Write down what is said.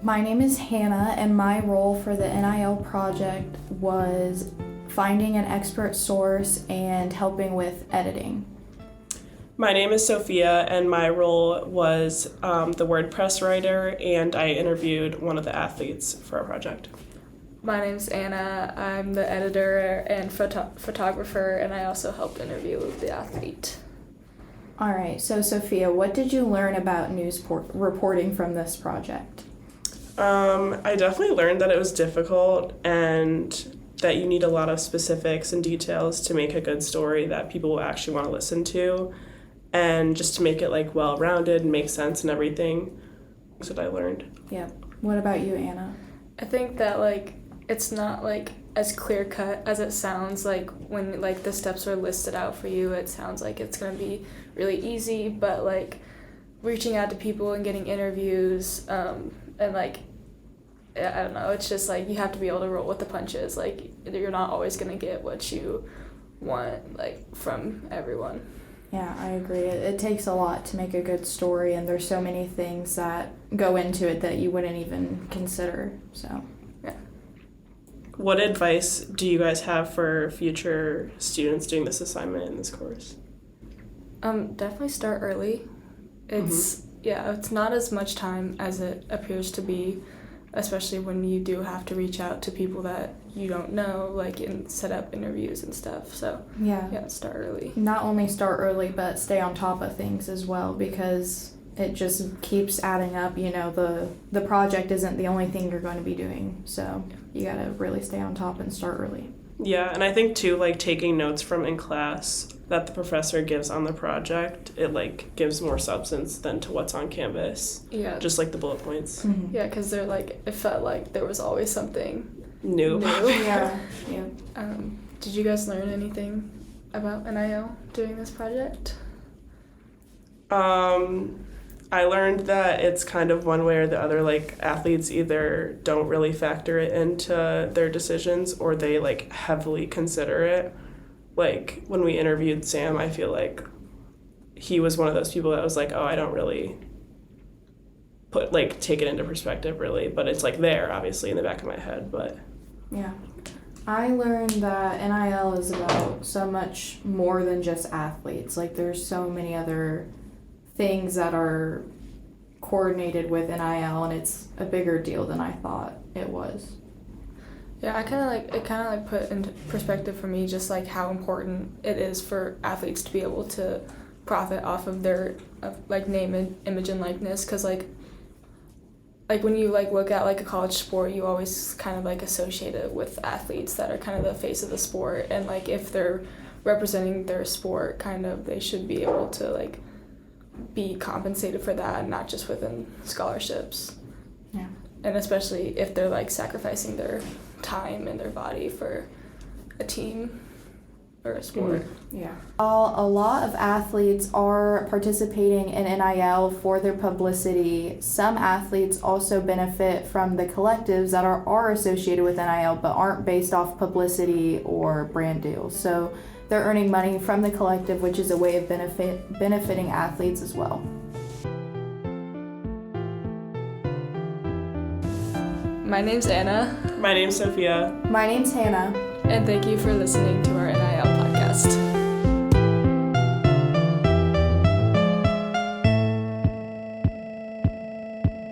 My name is Hannah, and my role for the NIL project was finding an expert source and helping with editing. My name is Sophia, and my role was the WordPress writer, and I interviewed one of the athletes for our project. My name's Anna. I'm the editor and photographer, and I also helped interview the athlete. All right, so Sophia, what did you learn about news reporting from this project? I definitely learned that it was difficult and that you need a lot of specifics and details to make a good story that people will actually want to listen to, and just to make it like well-rounded and make sense and everything. That's what I learned. Yeah. What about you, Anna? I think that it's not as clear-cut as it sounds. When the steps are listed out for you, it sounds like it's going to be really easy, but reaching out to people and getting interviews and I don't know, it's just you have to be able to roll with the punches. You're not always going to get what you want from everyone. Yeah, I agree. It takes a lot to make a good story, and there's so many things that go into it that you wouldn't even consider. So, yeah. What advice do you guys have for future students doing this assignment in this course? Definitely start early. It's not as much time as it appears to be, especially when you do have to reach out to people that you don't know, and set up interviews and stuff. So yeah, start early. Not only start early, but stay on top of things as well, because it just keeps adding up. The project isn't the only thing you're going to be doing, so you gotta really stay on top and start early. Yeah, and I think too, taking notes from in class that the professor gives on the project, it gives more substance than to what's on Canvas. Yeah. Just the bullet points. Mm-hmm. Yeah, because they're it felt like there was always something new. Yeah. Did you guys learn anything about NIL doing this project? I learned that it's kind of one way or the other. Athletes either don't really factor it into their decisions, or they heavily consider it. When we interviewed Sam, I feel like he was one of those people that was I don't really take it into perspective really, but it's there obviously in the back of my head. But yeah, I learned that NIL is about so much more than just athletes. There's so many other things that are coordinated with NIL, and it's a bigger deal than I thought it was. Yeah, it kind of put into perspective for me just how important it is for athletes to be able to profit off of their name and image and likeness, because when you look at a college sport, you always kind of associate it with athletes that are kind of the face of the sport, and if they're representing their sport, kind of they should be able to be compensated for that, and not just within scholarships. Yeah. And especially if they're sacrificing their time and their body for a team or a sport. Yeah. While a lot of athletes are participating in NIL for their publicity, some athletes also benefit from the collectives that are associated with NIL but aren't based off publicity or brand deals. So they're earning money from the collective, which is a way of benefiting athletes as well. My name's Anna. my name's Sophia. My name's Hannah. And thank you for listening to our NIL podcast.